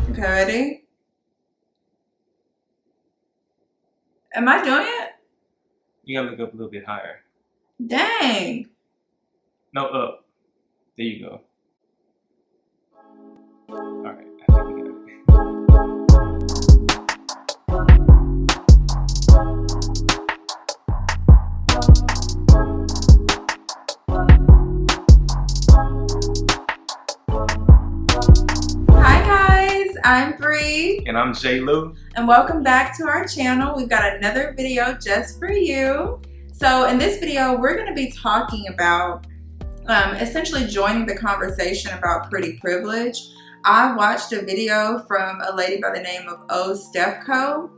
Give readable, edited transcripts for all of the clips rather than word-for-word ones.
Okay, ready? Am I doing it? You gotta look up a little bit higher. Dang. No, up. There you go. Alright, I think we got it. Hi guys, I'm Bree. And I'm J. Lou. And welcome back to our channel. We've got another video just for you. So in this video, we're going to be talking about essentially joining the conversation about pretty privilege. I watched a video from a lady by the name of Ostefco,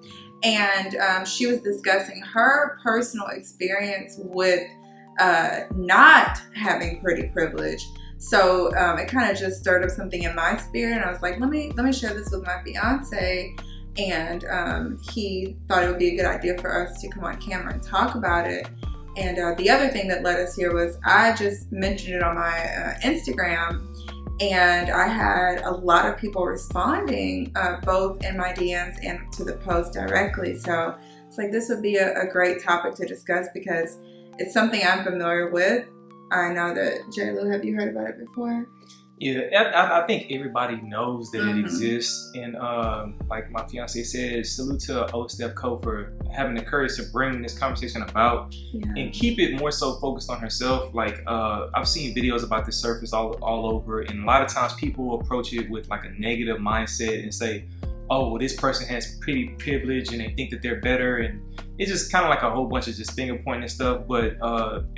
and she was discussing her personal experience with not having pretty privilege. So it kind of just stirred up something in my spirit, and I was like, let me share this with my fiance. And he thought it would be a good idea for us to come on camera and talk about it. And the other thing that led us here was I just mentioned it on my Instagram, and I had a lot of people responding, both in my DMs and to the post directly. So it's like this would be a great topic to discuss because it's something I'm familiar with. I know that J. Lou, have you heard about it before? Yeah, I think everybody knows that it exists. And like my fiance said, salute to Ostefco for having the courage to bring this conversation about and keep it more so focused on herself. Like I've seen videos about this surface all over, and a lot of times people approach it with like a negative mindset and say, oh, well, this person has pretty privilege and they think that they're better, and it's just kind of like a whole bunch of just finger pointing and stuff. But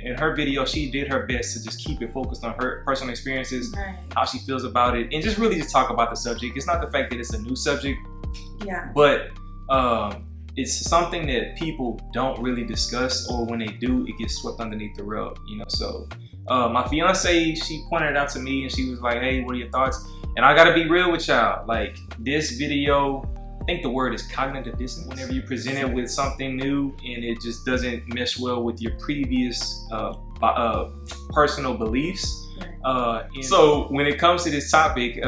in her video, she did her best to just keep it focused on her personal experiences, how she feels about it, and just really just talk about the subject. It's not the fact that it's a new subject, but it's something that people don't really discuss, or when they do, it gets swept underneath the rug, you know. So my fiance, she pointed it out to me, and she was like, hey, what are your thoughts? And I gotta be real with y'all, like this video, I think the word is cognitive dissonance. Whenever you present it with something new and it just doesn't mesh well with your previous personal beliefs. So when it comes to this topic,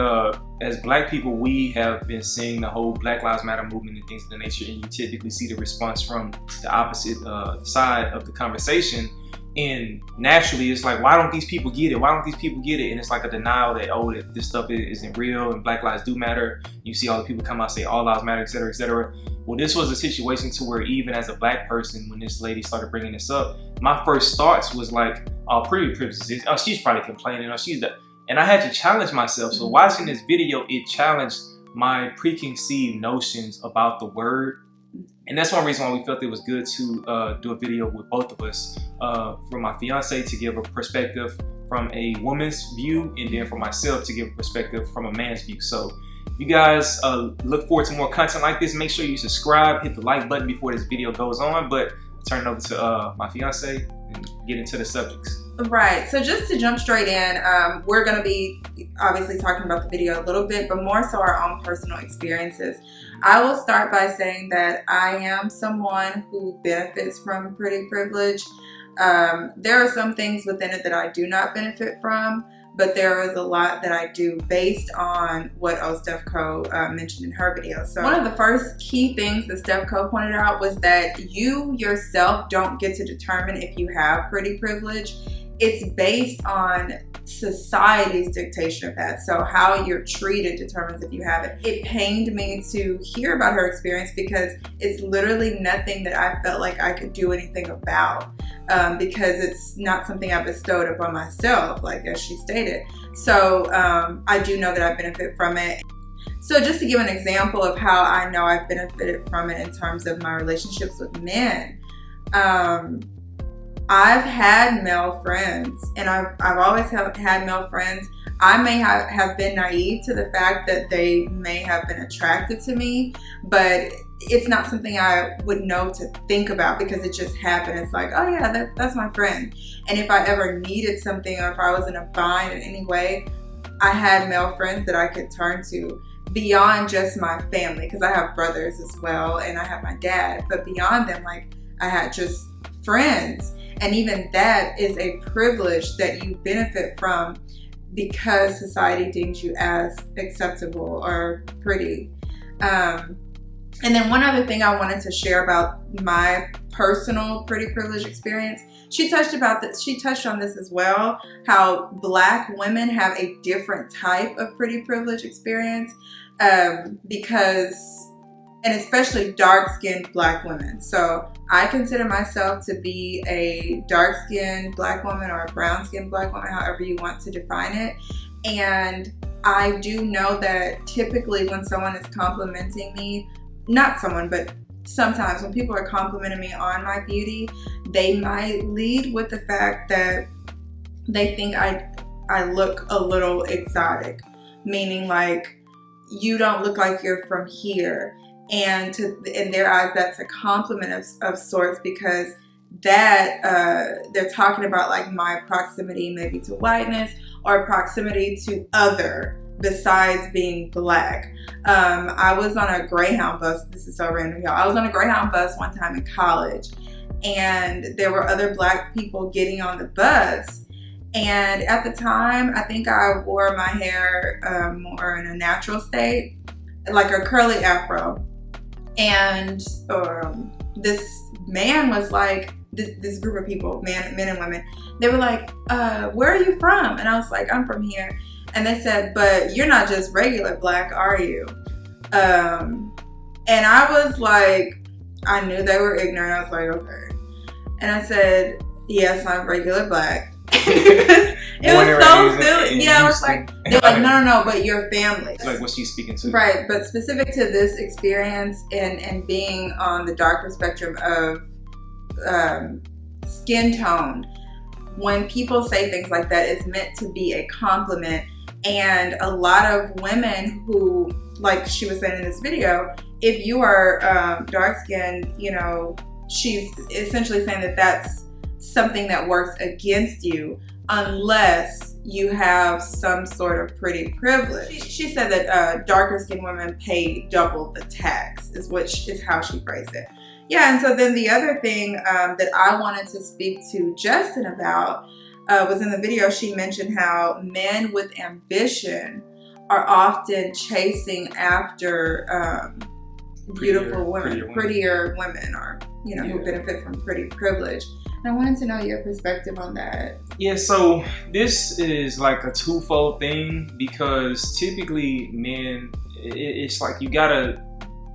as Black people, we have been seeing the whole Black Lives Matter movement and things of the nature, and you typically see the response from the opposite side of the conversation. And naturally, it's like, why don't these people get it? Why don't these people get it? And it's like a denial that, oh, that this stuff isn't real and Black lives do matter. You see all the people come out and say all lives matter, et cetera, et cetera. Well, this was a situation to where even as a Black person, when this lady started bringing this up, my first thoughts was like, oh, pretty privileges. Oh, she's probably complaining. Oh, she's the... And I had to challenge myself. So watching this video, it challenged my preconceived notions about the word. And that's one reason why we felt it was good to do a video with both of us, for my fiance to give a perspective from a woman's view, and then for myself to give a perspective from a man's view. So you guys look forward to more content like this. Make sure you subscribe, hit the like button before this video goes on, but I'll turn it over to my fiance and get into the subjects. Right, so just to jump straight in, we're going to be obviously talking about the video a little bit, but more so our own personal experiences. I will start by saying that I am someone who benefits from pretty privilege. There are some things within it that I do not benefit from, but there is a lot that I do based on what Ostefco mentioned in her video. So one of the first key things that Stefco pointed out was that you yourself don't get to determine if you have pretty privilege. It's based on society's dictation of that. So how you're treated determines if you have it. It pained me to hear about her experience because it's literally nothing that I felt like I could do anything about, because it's not something I bestowed upon myself, like as she stated. So I do know that I benefit from it. So just to give an example of how I know I've benefited from it in terms of my relationships with men, I've had male friends, and I've always had male friends. I may have been naive to the fact that they may have been attracted to me, but it's not something I would know to think about because it just happened. It's like, oh yeah, that's my friend. And if I ever needed something, or if I was in a bind in any way, I had male friends that I could turn to beyond just my family, because I have brothers as well, and I have my dad. But beyond them, like, I had just friends. And even that is a privilege that you benefit from because society deems you as acceptable or pretty. And then one other thing I wanted to share about my personal pretty privilege experience, she touched on this as well, how Black women have a different type of pretty privilege experience, because, and especially dark-skinned Black women. So I consider myself to be a dark-skinned Black woman or a brown-skinned Black woman, however you want to define it. And I do know that typically when someone is complimenting me, not someone, but sometimes when people are complimenting me on my beauty, they might lead with the fact that they think I look a little exotic, meaning like, you don't look like you're from here. And in their eyes, that's a compliment of sorts, because that they're talking about like my proximity maybe to whiteness or proximity to other besides being Black. I was on a Greyhound bus. This is so random, y'all. I was on a Greyhound bus one time in college, and there were other Black people getting on the bus. And at the time, I think I wore my hair more in a natural state, like a curly afro. And this man was like, this group of people, men and women, they were like, where are you from? And I was like, I'm from here. And they said, but you're not just regular Black, are you? And I was like, I knew they were ignorant. I was like, okay. And I said, yes, I'm regular Black. It was so silly. Yeah, I was like, they're like, no, but your family. Like what she's speaking to. Right, but specific to this experience and being on the darker spectrum of skin tone, when people say things like that, it's meant to be a compliment. And a lot of women who, like she was saying in this video, if you are dark-skinned, you know, she's essentially saying that that's something that works against you unless you have some sort of pretty privilege. She said that darker-skinned women pay double the tax, is how she phrased it. Yeah, and so then the other thing that I wanted to speak to Justin about was in the video. She mentioned how men with ambition are often chasing after beautiful women, prettier women, or who benefit from pretty privilege. And I wanted to know your perspective on that. Yeah, so this is like a twofold thing, because typically men, it's like you gotta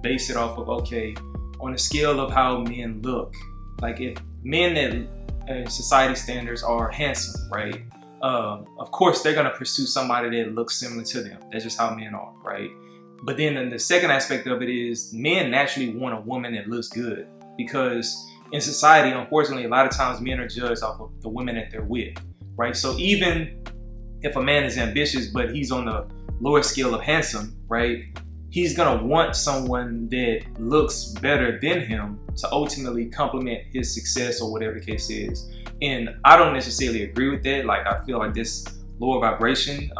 base it off of, okay, on a scale of how men look. Like if men that society standards are handsome, right? Of course, they're gonna pursue somebody that looks similar to them. That's just how men are, right? But then the second aspect of it is men naturally want a woman that looks good, because in society, unfortunately, a lot of times men are judged off of the women that they're with, right? So even if a man is ambitious, but he's on the lower scale of handsome, right? He's gonna want someone that looks better than him to ultimately complement his success or whatever the case is. And I don't necessarily agree with that. Like, I feel like this lower vibration,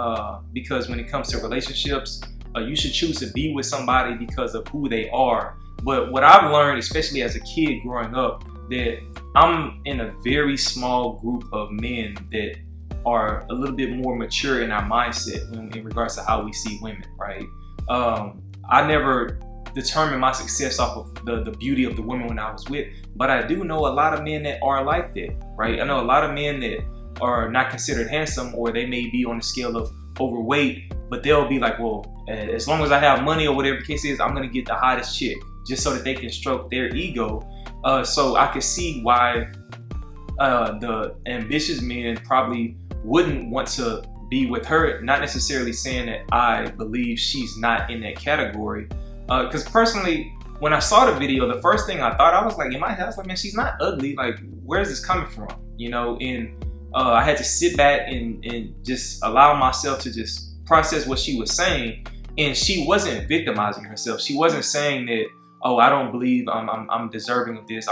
because when it comes to relationships, you should choose to be with somebody because of who they are. But what I've learned, especially as a kid growing up, that I'm in a very small group of men that are a little bit more mature in our mindset in regards to how we see women, right? I never determined my success off of the beauty of the women when I was with, but I do know a lot of men that are like that, right? I know a lot of men that are not considered handsome, or they may be on the scale of overweight, but they'll be like, well, as long as I have money or whatever the case is, I'm gonna get the hottest chick, just so that they can stroke their ego. So I could see why the ambitious men probably wouldn't want to be with her, not necessarily saying that I believe she's not in that category. Because personally, when I saw the video, the first thing I thought, I was like, in my head, I was like, man, she's not ugly. Like, where's this coming from? And I had to sit back and just allow myself to just process what she was saying. And she wasn't victimizing herself. She wasn't saying that, oh, I don't believe I'm deserving of this.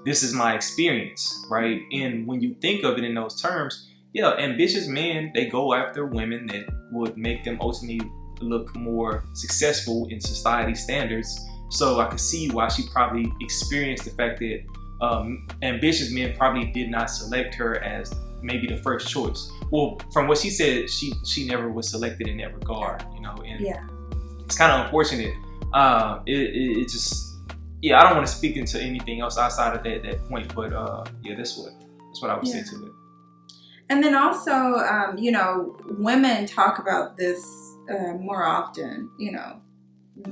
This is my experience, right? And when you think of it in those terms, yeah, ambitious men, they go after women that would make them ultimately look more successful in society standards. So I could see why she probably experienced the fact that ambitious men probably did not select her as maybe the first choice. Well, from what she said, she never was selected in that regard, you know, and it's kind of unfortunate. It just, I don't want to speak into anything else outside of that point, but that's what I would say to it. And then also, you know, women talk about this more often. You know,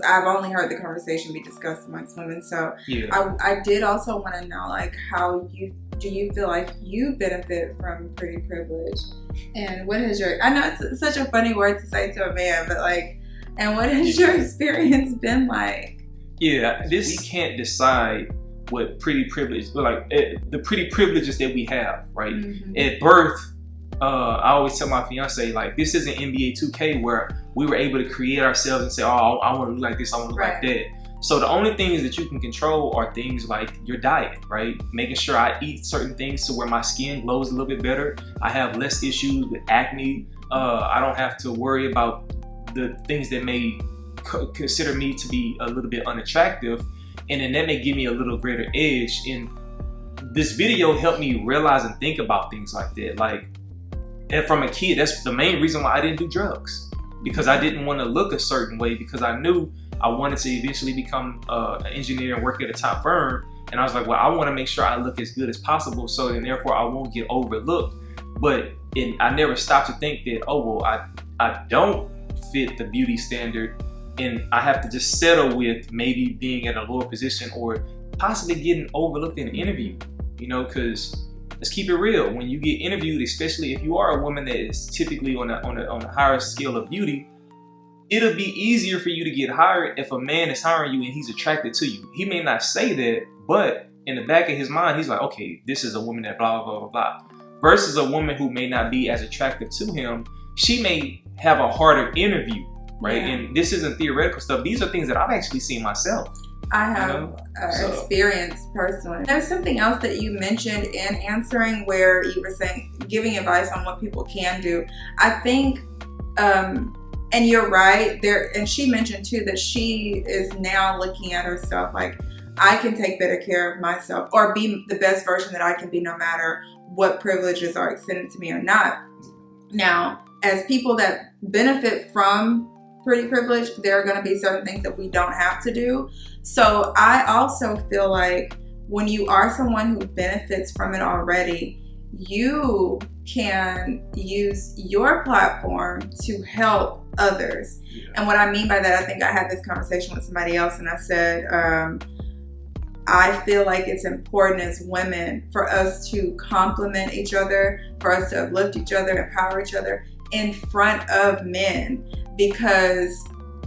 I've only heard the conversation be discussed amongst women. So I did also want to know, like, how do you feel like you benefit from pretty privilege? And what has I know it's such a funny word to say to a man, but like, and what has your experience been like? Yeah, we can't decide what pretty privilege, like the pretty privileges that we have, right? At birth, I always tell my fiance, like, this isn't NBA 2K where we were able to create ourselves and say, oh, I want to look like this, I want to look like that. So the only things that you can control are things like your diet, right? Making sure I eat certain things to where my skin glows a little bit better. I have less issues with acne. I don't have to worry about the things that may consider me to be a little bit unattractive. And then that may give me a little greater edge. And this video helped me realize and think about things like that. Like, and from a kid, that's the main reason why I didn't do drugs. Because I didn't want to look a certain way, because I knew I wanted to eventually become an engineer and work at a top firm. And I was like, well, I want to make sure I look as good as possible, so then therefore I won't get overlooked. But I never stopped to think that, oh, well, I don't fit the beauty standard, and I have to just settle with maybe being at a lower position or possibly getting overlooked in an interview, you know, because let's keep it real. When you get interviewed, especially if you are a woman that is typically on a higher scale of beauty, it'll be easier for you to get hired if a man is hiring you and he's attracted to you. He may not say that, but in the back of his mind, he's like, okay, this is a woman that blah, blah, blah, blah. Versus a woman who may not be as attractive to him, she may have a harder interview, right? And this isn't theoretical stuff. These are things that I've actually seen myself. I have experienced personally. There's something else that you mentioned in answering where you were saying, giving advice on what people can do. I think, and you're right there. And she mentioned too that she is now looking at herself like, I can take better care of myself or be the best version that I can be, no matter what privileges are extended to me or not. Now, as people that benefit from pretty privilege, there are going to be certain things that we don't have to do. So I also feel like when you are someone who benefits from it already, you can use your platform to help others. And what I mean by that, I think I had this conversation with somebody else, and I said, I feel like it's important as women for us to compliment each other, for us to uplift each other, empower each other in front of men, because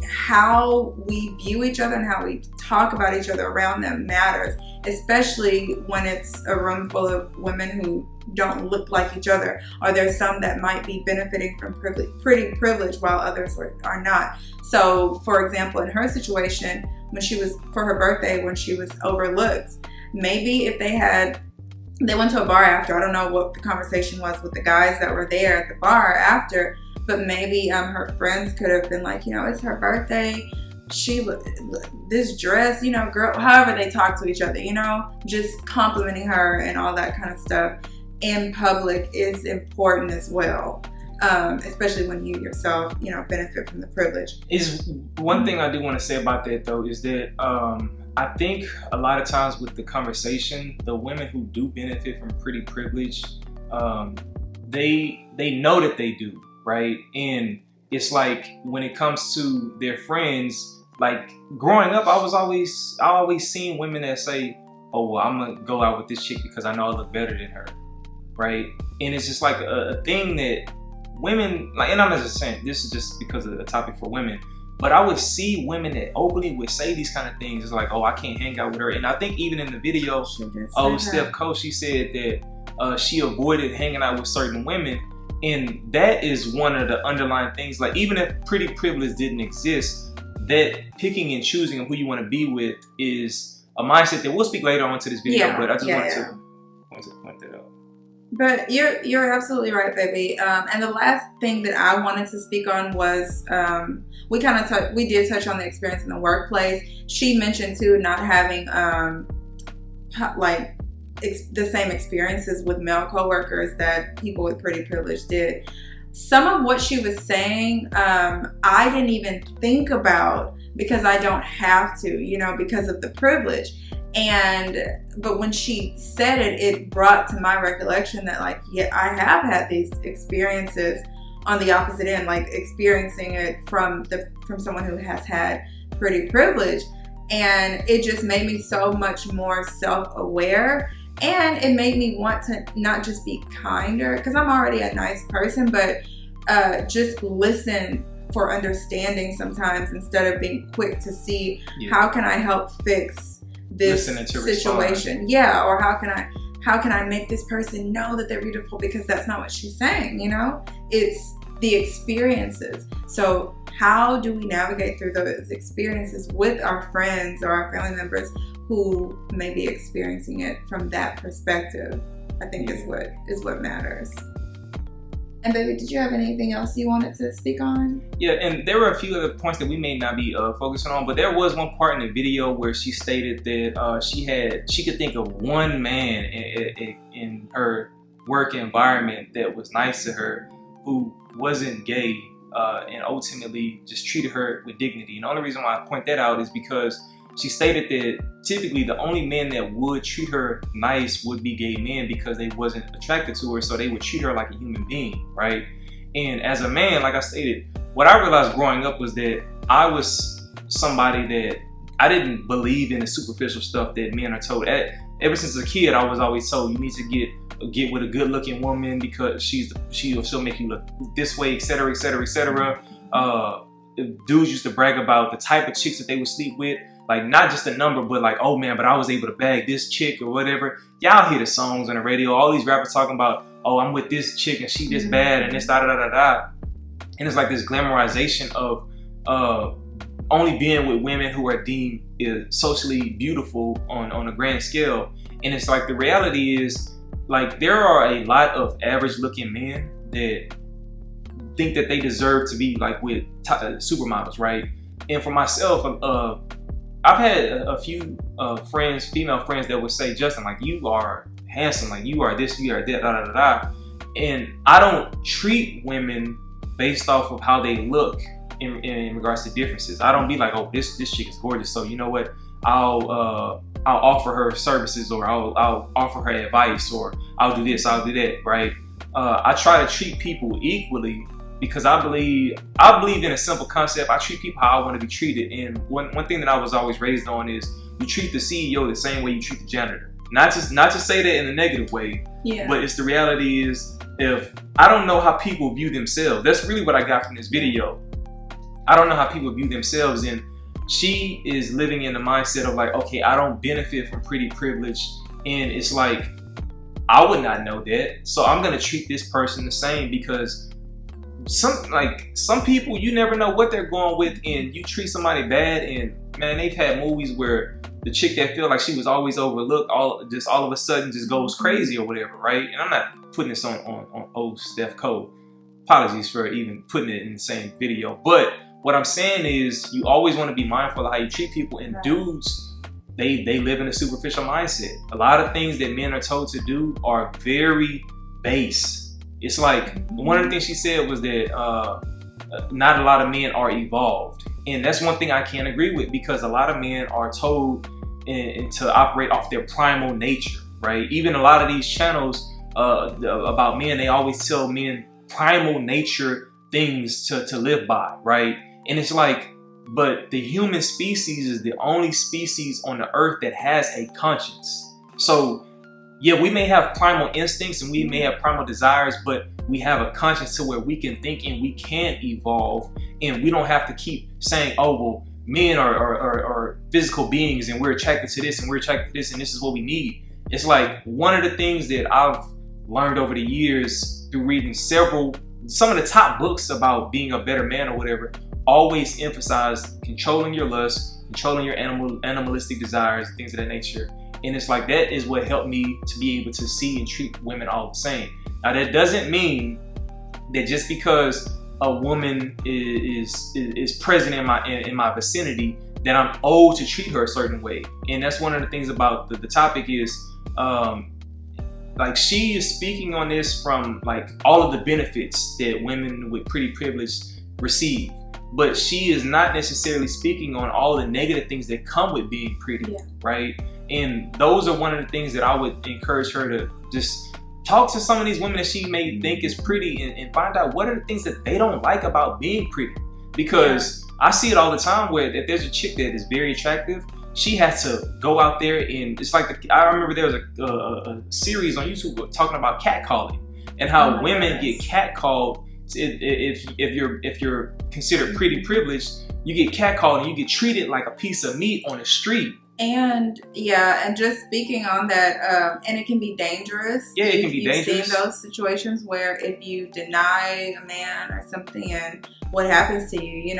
how we view each other and how we talk about each other around them matters, especially when it's a room full of women who don't look like each other, or there's some that might be benefiting from pretty privilege while others are not. So, for example, in her situation, when she was, for her birthday, when she was overlooked, maybe if they went to a bar after, I don't know what the conversation was with the guys that were there at the bar after, but maybe her friends could have been like, you know, it's her birthday, this dress, you know, girl, however they talk to each other, you know, just complimenting her and all that kind of stuff in public is important as well. Especially when you yourself, you know, benefit from the privilege. Is one thing I do want to say about that though is that I think a lot of times with the conversation, the women who do benefit from pretty privilege, they know that they do, right? And it's like when it comes to their friends, like growing up, I always seen women that say, oh, well, I'm gonna go out with this chick because I know I look better than her, right? And it's just like a thing that women, like, and I'm not just saying, this is just because of the topic for women, but I would see women that openly would say these kind of things. It's like, oh, I can't hang out with her. And I think even in the video, Steph Curry, she said that she avoided hanging out with certain women. And that is one of the underlying things. Like, even if pretty privilege didn't exist, that picking and choosing who you want to be with is a mindset that we'll speak later on to this video. But I just wanted to point that out. But you're absolutely right, baby. And the last thing that I wanted to speak on was we did touch on the experience in the workplace. She mentioned too not having like the same experiences with male coworkers that people with pretty privilege did. Some of what she was saying, I didn't even think about because I don't have to, you know, because of the privilege. But when she said it, it brought to my recollection that, like, yeah, I have had these experiences on the opposite end, like experiencing it from someone who has had pretty privilege. And it just made me so much more self-aware. And it made me want to not just be kinder, because I'm already a nice person, but just listen for understanding sometimes instead of being quick to see how can I help fix this situation. Respond. Yeah, or how can I make this person know that they're beautiful, because that's not what she's saying, you know? It's the experiences. So how do we navigate through those experiences with our friends or our family members who may be experiencing it from that perspective? I think is what matters. And baby, did you have anything else you wanted to speak on? Yeah, and there were a few other points that we may not be focusing on, but there was one part in the video where she stated that she could think of one man in her work environment that was nice to her, who wasn't gay, and ultimately just treated her with dignity. And the only reason why I point that out is because she stated that typically the only men that would treat her nice would be gay men, because they wasn't attracted to her, so they would treat her like a human being, right? And as a man, like I stated, what I realized growing up was that I was somebody that I didn't believe in the superficial stuff that men are told. Ever since a kid, I was always told you need to get with a good-looking woman because she'll make you look this way, etc., etc., etc. Dudes used to brag about the type of chicks that they would sleep with. Like, not just a number, but like, oh man, but I was able to bag this chick or whatever. Y'all hear the songs on the radio. All these rappers talking about, oh, I'm with this chick and she this bad and this da-da-da-da-da. And it's like this glamorization of only being with women who are deemed socially beautiful on a grand scale. And it's like, the reality is, like, there are a lot of average looking men that think that they deserve to be like with supermodels, right? And for myself, I've had a few friends, female friends, that would say, Justin, like, you are handsome, like you are this, you are that, da da da da. And I don't treat women based off of how they look in regards to differences. I don't be like, oh, this chick is gorgeous, so you know what? I'll offer her services, or I'll offer her advice, or I'll do this, I'll do that, right? I try to treat people equally, because I believe in a simple concept. I treat people how I want to be treated. And one thing that I was always raised on is you treat the CEO the same way you treat the janitor. Not to say that in a negative way, but it's the reality is, if I don't know how people view themselves, that's really what I got from this video. I don't know how people view themselves, and she is living in the mindset of like, okay, I don't benefit from pretty privilege, and it's like, I would not know that, so I'm gonna treat this person the same, because some people, you never know what they're going with, and you treat somebody bad, and man, they've had movies where the chick that feel like she was always overlooked, all of a sudden just goes crazy or whatever, right? And I'm not putting this on old Steph Cole. Apologies for even putting it in the same video. But what I'm saying is, you always want to be mindful of how you treat people. And dudes, they live in a superficial mindset. A lot of things that men are told to do are very base. It's like, one of the things she said was that not a lot of men are evolved. And that's one thing I can't agree with, because a lot of men are told to operate off their primal nature, right? Even a lot of these channels about men, they always tell men primal nature things to live by, right? And it's like, but the human species is the only species on the earth that has a conscience. So yeah, we may have primal instincts and we may have primal desires, but we have a conscience to where we can think and we can evolve, and we don't have to keep saying, oh, well, men are physical beings and we're attracted to this and we're attracted to this and this is what we need. It's like, one of the things that I've learned over the years through reading some of the top books about being a better man or whatever, always emphasize controlling your lust, controlling your animalistic desires, things of that nature. And it's like, that is what helped me to be able to see and treat women all the same. Now, that doesn't mean that just because a woman is present in my vicinity, that I'm owed to treat her a certain way. And that's one of the things about the topic is, like she is speaking on this from like all of the benefits that women with pretty privilege receive, but she is not necessarily speaking on all the negative things that come with being pretty, right? And those are one of the things that I would encourage her to just talk to some of these women that she may think is pretty and find out what are the things that they don't like about being pretty. Because I see it all the time where if there's a chick that is very attractive, she has to go out there and it's like I remember there was a series on YouTube talking about catcalling and how women get catcalled. If you're considered pretty privileged, you get catcalled and you get treated like a piece of meat on the street. And and just speaking on that, and it can be dangerous. Yeah, it can be dangerous. You've seen those situations where if you deny a man or something and what happens to you,